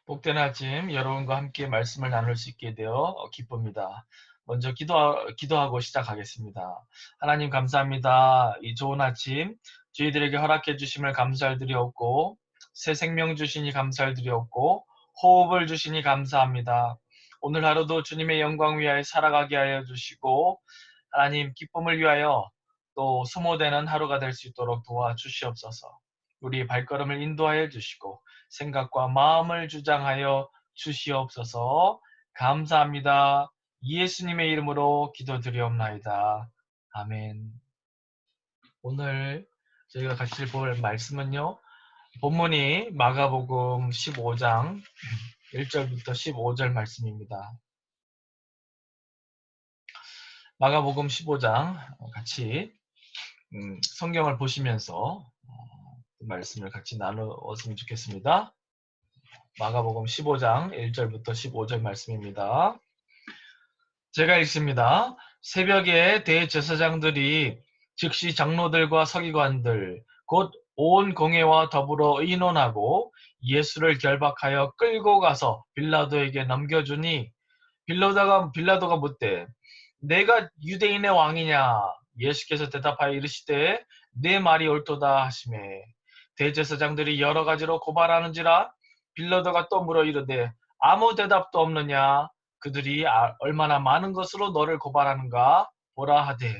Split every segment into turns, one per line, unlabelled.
복된 아침 여러분과 함께 말씀을 나눌 수 있게 되어 기쁩니다. 먼저 기도하고 시작하겠습니다. 하나님 감사합니다. 이 좋은 아침 저희들에게 허락해 주심을 감사를 드리옵고 새 생명 주시니 감사를 드리옵고 호흡을 주시니 감사합니다. 오늘 하루도 주님의 영광 위하여 살아가게 하여 주시고 하나님 기쁨을 위하여 또 소모되는 하루가 될 수 있도록 도와주시옵소서. 우리 발걸음을 인도하여 주시고 생각과 마음을 주장하여 주시옵소서. 감사합니다. 예수님의 이름으로 기도드리옵나이다. 아멘. 오늘 저희가 같이 볼 말씀은요. 본문이 마가복음 15장 1절부터 15절 말씀입니다. 마가복음 15장 같이 성경을 보시면서 말씀을 같이 나누었으면 좋겠습니다. 마가복음 15장 1절부터 15절 말씀입니다. 제가 읽습니다. 새벽에 대제사장들이 즉시 장로들과 서기관들 곧 온 공회와 더불어 의논하고 예수를 결박하여 끌고 가서 빌라도에게 넘겨주니 빌라도가 묻되 내가 유대인의 왕이냐? 예수께서 대답하여 이르시되 내 말이 옳도다 하시매 대제사장들이 여러 가지로 고발하는지라 빌라도가 또 물어 이르되 아무 대답도 없느냐? 그들이 얼마나 많은 것으로 너를 고발하는가 보라 하되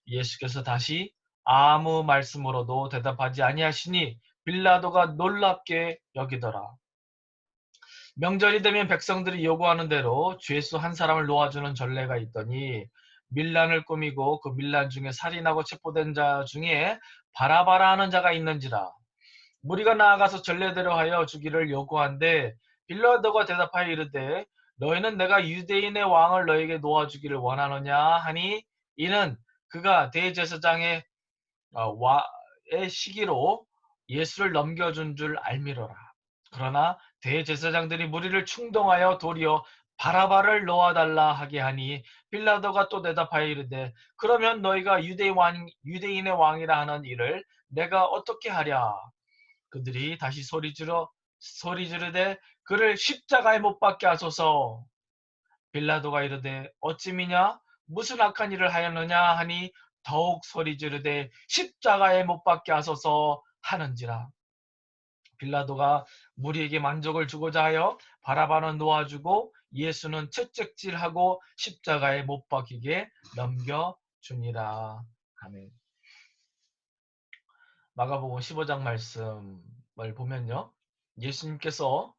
예수께서 다시 아무 말씀으로도 대답하지 아니하시니 빌라도가 놀랍게 여기더라. 명절이 되면 백성들이 요구하는 대로 죄수 한 사람을 놓아주는 전례가 있더니 밀란을 꾸미고 그 밀란 중에 살인하고 체포된 자 중에 바라바라 하는 자가 있는지라. 무리가 나아가서 전례대로 하여 주기를 요구한데 빌라도가 대답하여 이르되 너희는 내가 유대인의 왕을 너에게 놓아주기를 원하느냐 하니 이는 그가 대제사장의 시기로 예수를 넘겨준 줄 알미로라. 그러나 대제사장들이 무리를 충동하여 도리어 바라바를 놓아달라 하게 하니 빌라도가 또 대답하여 이르되 그러면 너희가 유대인의 왕이라 하는 이를 내가 어떻게 하랴. 그들이 다시 소리 지르되 그를 십자가에 못 박게 하소서. 빌라도가 이르되 어찌미냐 무슨 악한 일을 하였느냐 하니 더욱 소리 지르되 십자가에 못 박게 하소서 하는지라. 빌라도가 무리에게 만족을 주고자 하여 바라바는 놓아주고 예수는 채찍질하고 십자가에 못 박히게 넘겨주니라. 아멘. 마가복음 15장 말씀을 보면요. 예수님께서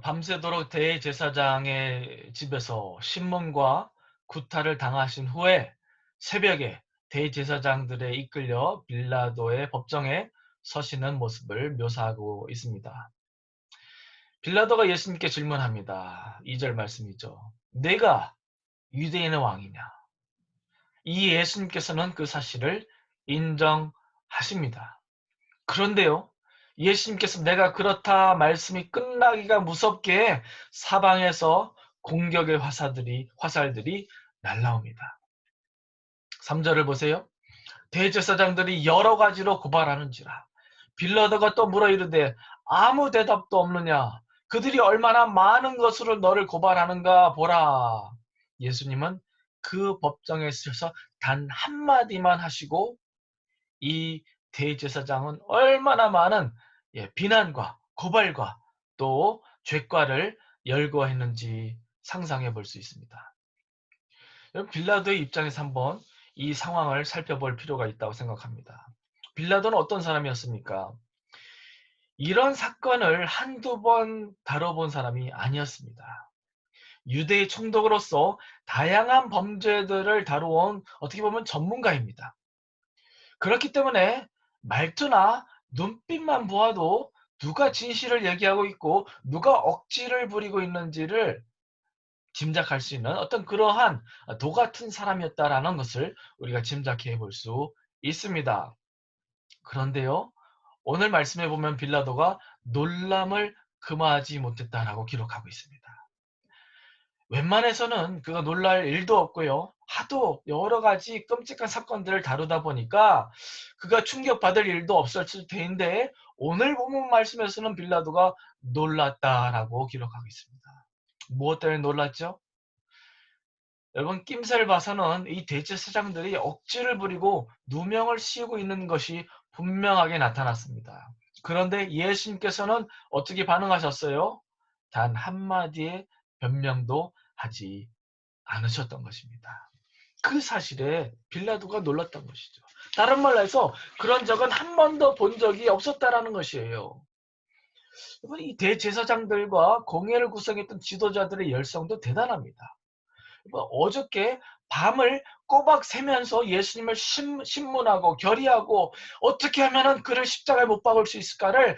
밤새도록 대제사장의 집에서 신문과 구타를 당하신 후에 새벽에 대제사장들에 이끌려 빌라도의 법정에 서시는 모습을 묘사하고 있습니다. 빌라도가 예수님께 질문합니다. 2절 말씀이죠. 내가 유대인의 왕이냐? 이 예수님께서는 그 사실을 인정하십니다. 그런데요. 예수님께서 내가 그렇다 말씀이 끝나기가 무섭게 사방에서 공격의 화살들이 날라옵니다. 3절을 보세요. 대제사장들이 여러 가지로 고발하는지라. 빌라도가 또 물어 이르되 아무 대답도 없느냐. 그들이 얼마나 많은 것으로 너를 고발하는가 보라. 예수님은 그 법정에 서서 단 한마디만 하시고 이 대제사장은 얼마나 많은 비난과 고발과 또 죄과를 열거했는지 상상해 볼 수 있습니다. 빌라도의 입장에서 한번 이 상황을 살펴볼 필요가 있다고 생각합니다. 빌라도는 어떤 사람이었습니까? 이런 사건을 한두 번 다뤄본 사람이 아니었습니다. 유대의 총독으로서 다양한 범죄들을 다루어온 어떻게 보면 전문가입니다. 그렇기 때문에 말투나 눈빛만 보아도 누가 진실을 얘기하고 있고 누가 억지를 부리고 있는지를 짐작할 수 있는 어떤 그러한 도 같은 사람이었다라는 것을 우리가 짐작해 볼 수 있습니다. 그런데요, 오늘 말씀해 보면 빌라도가 놀람을 금하지 못했다라고 기록하고 있습니다. 웬만해서는 그가 놀랄 일도 없고요. 하도 여러 가지 끔찍한 사건들을 다루다 보니까 그가 충격받을 일도 없었을 텐데 오늘 본문 말씀에서는 빌라도가 놀랐다라고 기록하고 있습니다. 무엇 때문에 놀랐죠? 여러분, 낌새를 봐서는 이 대제사장들이 억지를 부리고 누명을 씌우고 있는 것이 분명하게 나타났습니다. 그런데 예수님께서는 어떻게 반응하셨어요? 단 한마디의 변명도 하지 않으셨던 것입니다. 그 사실에 빌라도가 놀랐던 것이죠. 다른 말로 해서 그런 적은 한 번도 본 적이 없었다라는 것이에요. 이 대제사장들과 공회를 구성했던 지도자들의 열성도 대단합니다. 어저께 밤을 꼬박 새면서 예수님을 신문하고 결의하고 어떻게 하면 그를 십자가에 못 박을 수 있을까를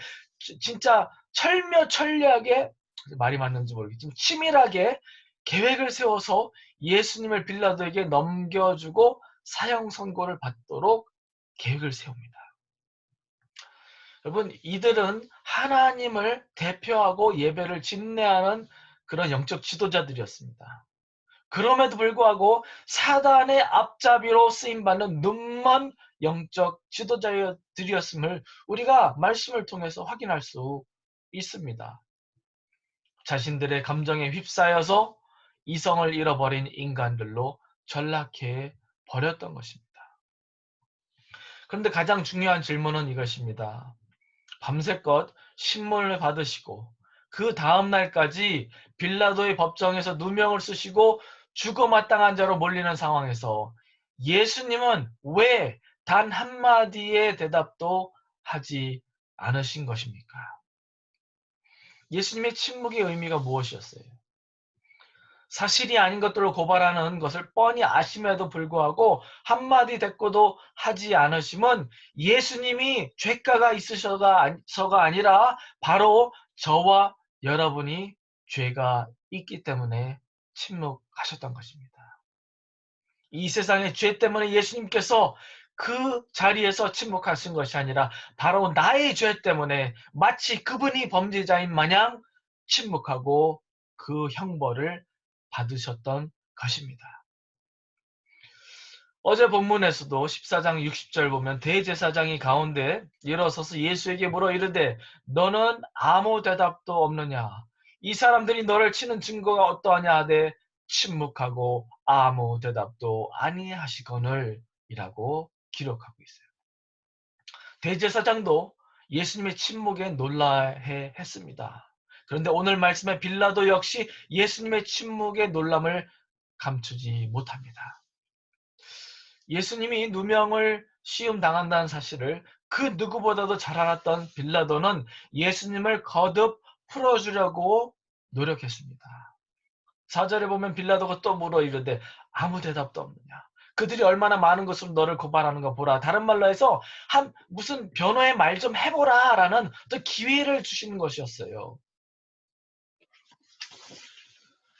진짜 철저하게, 말이 맞는지 모르겠지만 치밀하게 계획을 세워서 예수님을 빌라도에게 넘겨주고 사형 선고를 받도록 계획을 세웁니다. 여러분, 이들은 하나님을 대표하고 예배를 집례하는 그런 영적 지도자들이었습니다. 그럼에도 불구하고 사단의 앞잡이로 쓰임받는 눈먼 영적 지도자들이었음을 우리가 말씀을 통해서 확인할 수 있습니다. 자신들의 감정에 휩싸여서 이성을 잃어버린 인간들로 전락해 버렸던 것입니다. 그런데 가장 중요한 질문은 이것입니다. 밤새껏 신문을 받으시고 그 다음 날까지 빌라도의 법정에서 누명을 쓰시고 죽어마땅한 자로 몰리는 상황에서 예수님은 왜 단 한마디의 대답도 하지 않으신 것입니까? 예수님의 침묵의 의미가 무엇이었어요? 사실이 아닌 것들로 고발하는 것을 뻔히 아심에도 불구하고 한마디 대꾸도 하지 않으심은 예수님이 죄가가 있으셔서가 아니라 바로 저와 여러분이 죄가 있기 때문에 침묵하셨던 것입니다. 이 세상의 죄 때문에 예수님께서 그 자리에서 침묵하신 것이 아니라 바로 나의 죄 때문에 마치 그분이 범죄자인 마냥 침묵하고 그 형벌을 받으셨던 것입니다. 어제 본문에서도 14장 60절 보면 대제사장이 가운데 일어서서 예수에게 물어 이르되 너는 아무 대답도 없느냐? 이 사람들이 너를 치는 증거가 어떠하냐 하되 침묵하고 아무 대답도 아니하시거늘 이라고 기록하고 있어요. 대제사장도 예수님의 침묵에 놀라해 했습니다. 그런데 오늘 말씀의 빌라도 역시 예수님의 침묵의 놀람을 감추지 못합니다. 예수님이 누명을 시움 당한다는 사실을 그 누구보다도 잘 알았던 빌라도는 예수님을 거듭 풀어주려고 노력했습니다. 4절에 보면 빌라도가 또 물어 이르되 아무 대답도 없느냐. 그들이 얼마나 많은 것으로 너를 고발하는가 보라. 다른 말로 해서 무슨 변호의 말 좀 해보라 라는 또 기회를 주시는 것이었어요.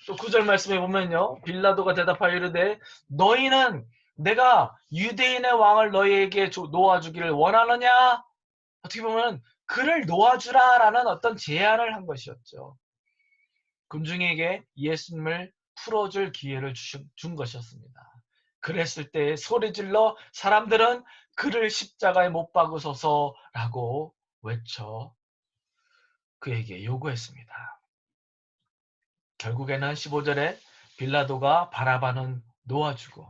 또 9절 말씀에 보면요. 빌라도가 대답하여 이르되 너희는 내가 유대인의 왕을 너희에게 놓아주기를 원하느냐? 어떻게 보면 그를 놓아주라라는 어떤 제안을 한 것이었죠. 군중에게 예수님을 풀어줄 기회를 준 것이었습니다. 그랬을 때 소리질러 사람들은 그를 십자가에 못 박으소서라고 외쳐 그에게 요구했습니다. 결국에는 15절에 빌라도가 바라바는 놓아주고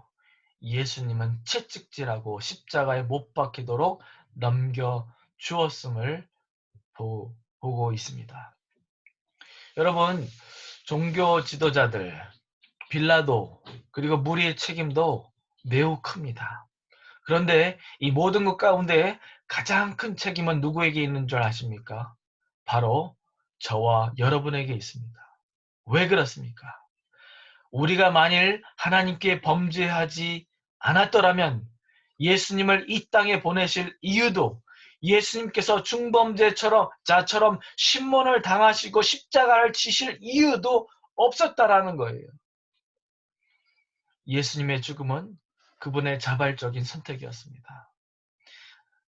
예수님은 채찍질하고 십자가에 못 박히도록 넘겨주었음을 보고 있습니다. 여러분, 종교 지도자들, 빌라도, 그리고 무리의 책임도 매우 큽니다. 그런데 이 모든 것 가운데 가장 큰 책임은 누구에게 있는 줄 아십니까? 바로 저와 여러분에게 있습니다. 왜 그렇습니까? 우리가 만일 하나님께 범죄하지 않았더라면 예수님을 이 땅에 보내실 이유도 예수님께서 자처럼 신문을 당하시고 십자가를 지실 이유도 없었다라는 거예요. 예수님의 죽음은 그분의 자발적인 선택이었습니다.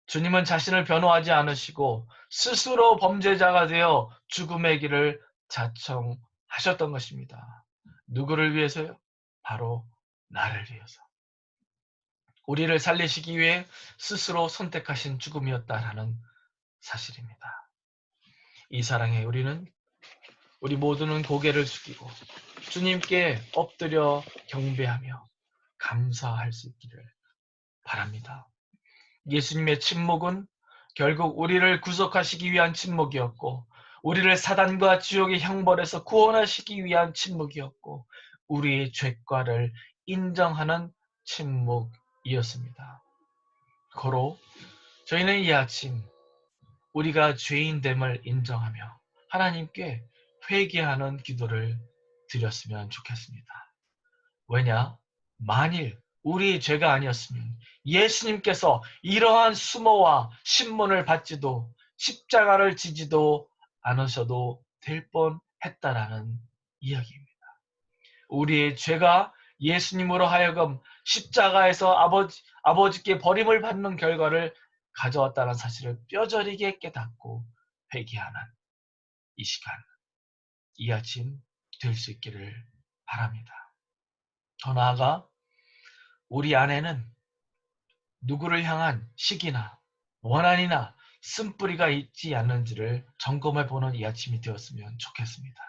주님은 자신을 변호하지 않으시고 스스로 범죄자가 되어 죽음의 길을 자청하셨던 것입니다. 누구를 위해서요? 바로 나를 위해서. 우리를 살리시기 위해 스스로 선택하신 죽음이었다라는 사실입니다. 이 사랑에 우리 모두는 고개를 숙이고 주님께 엎드려 경배하며 감사할 수 있기를 바랍니다. 예수님의 침묵은 결국 우리를 구속하시기 위한 침묵이었고, 우리를 사단과 지옥의 형벌에서 구원하시기 위한 침묵이었고, 우리의 죄과를 인정하는 침묵이었습니다. 고로 저희는 이 아침 우리가 죄인됨을 인정하며 하나님께 회개하는 기도를 드렸으면 좋겠습니다. 왜냐? 만일 우리 죄가 아니었으면 예수님께서 이러한 수모와 신문을 받지도 십자가를 지지도 않으셔도 될 뻔했다라는 이야기입니다. 우리의 죄가 예수님으로 하여금 십자가에서 아버지께 버림을 받는 결과를 가져왔다는 사실을 뼈저리게 깨닫고 회개하는 이 시간, 이 아침 될 수 있기를 바랍니다. 더 나아가 우리 안에는 누구를 향한 시기나 원한이나 쓴뿌리가 있지 않는지를 점검해보는 이 아침이 되었으면 좋겠습니다.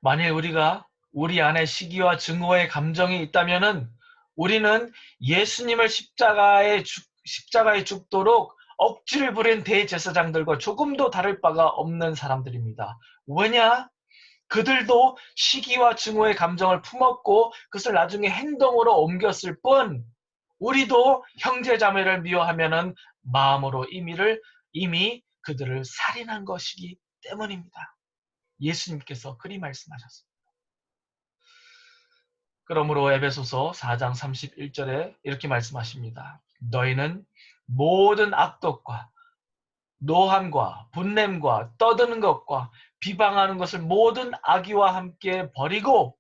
만일 우리가 우리 안에 시기와 증오의 감정이 있다면 우리는 예수님을 십자가에 죽도록 억지를 부린 대제사장들과 조금도 다를 바가 없는 사람들입니다. 왜냐? 그들도 시기와 증오의 감정을 품었고 그것을 나중에 행동으로 옮겼을 뿐 우리도 형제자매를 미워하면은 마음으로 이미 그들을 살인한 것이기 때문입니다. 예수님께서 그리 말씀하셨습니다. 그러므로 에베소서 4장 31절에 이렇게 말씀하십니다. 너희는 모든 악독과 노함과 분냄과 떠드는 것과 비방하는 것을 모든 악의와 함께 버리고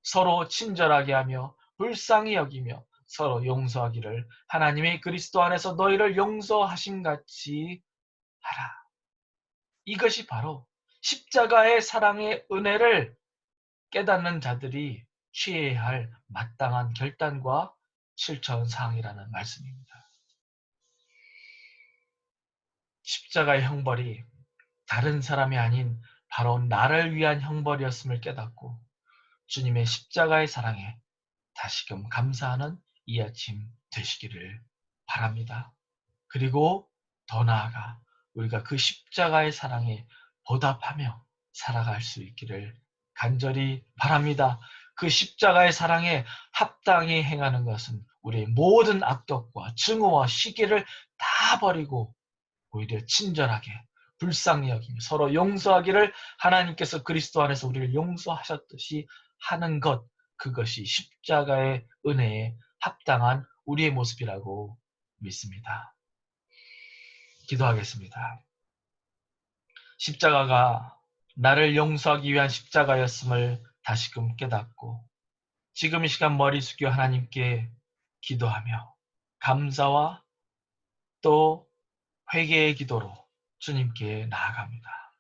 서로 친절하게 하며 불쌍히 여기며 서로 용서하기를 하나님이 그리스도 안에서 너희를 용서하신 같이 하라. 이것이 바로 십자가의 사랑의 은혜를 깨닫는 자들이 취해야 할 마땅한 결단과 실천 사항이라는 말씀입니다. 십자가의 형벌이 다른 사람이 아닌 바로 나를 위한 형벌이었음을 깨닫고 주님의 십자가의 사랑에 다시금 감사하는 이 아침 되시기를 바랍니다. 그리고 더 나아가 우리가 그 십자가의 사랑에 보답하며 살아갈 수 있기를 간절히 바랍니다. 그 십자가의 사랑에 합당히 행하는 것은 우리의 모든 악독과 증오와 시기를 다 버리고 오히려 친절하게 불쌍히 여기며 서로 용서하기를 하나님께서 그리스도 안에서 우리를 용서하셨듯이 하는 것, 그것이 십자가의 은혜에 합당한 우리의 모습이라고 믿습니다. 기도하겠습니다. 십자가가 나를 용서하기 위한 십자가였음을 다시금 깨닫고 지금 이 시간 머리 숙여 하나님께 기도하며 감사와 또 회개의 기도로 주님께 나아갑니다.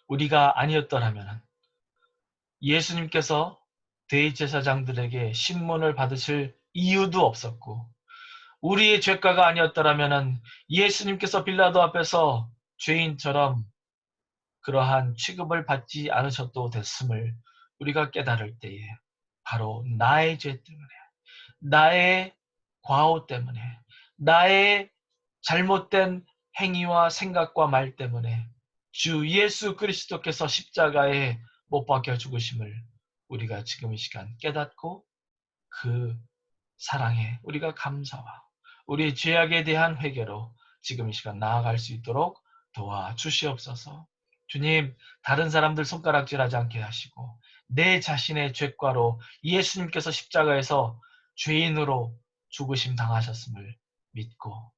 우리가 아니었더라면 예수님께서 대제사장들에게 신문을 받으실 이유도 없었고 우리의 죄가가 아니었더라면 예수님께서 빌라도 앞에서 죄인처럼 그러한 취급을 받지 않으셔도 됐음을 우리가 깨달을 때에 바로 나의 죄 때문에 나의 과오 때문에 나의 잘못된 행위와 생각과 말 때문에 주 예수 그리스도께서 십자가에 못 박혀 죽으심을 우리가 지금 이 시간 깨닫고 그 사랑에 우리가 감사와 우리의 죄악에 대한 회개로 지금 이 시간 나아갈 수 있도록 도와주시옵소서. 주님, 다른 사람들 손가락질하지 않게 하시고 내 자신의 죄과로 예수님께서 십자가에서 죄인으로 죽으심 당하셨음을 믿고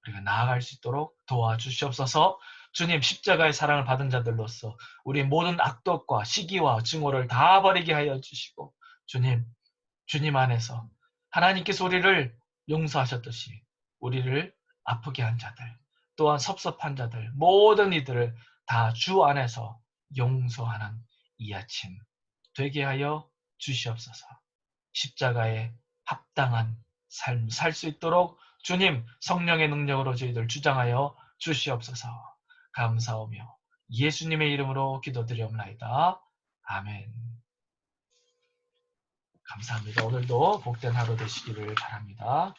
우리가 나아갈 수 있도록 도와주시옵소서. 주님, 십자가의 사랑을 받은 자들로서 우리 모든 악독과 시기와 증오를 다 버리게 하여 주시고 주님 안에서 하나님께서 우리를 용서하셨듯이 우리를 아프게 한 자들 또한 섭섭한 자들 모든 이들을 다 주 안에서 용서하는 이 아침 되게 하여 주시옵소서. 십자가에 합당한 삶 살 수 있도록 주님 성령의 능력으로 저희들 주장하여 주시옵소서. 감사하며 예수님의 이름으로 기도드리옵나이다. 아멘. 감사합니다. 오늘도 복된 하루 되시기를 바랍니다.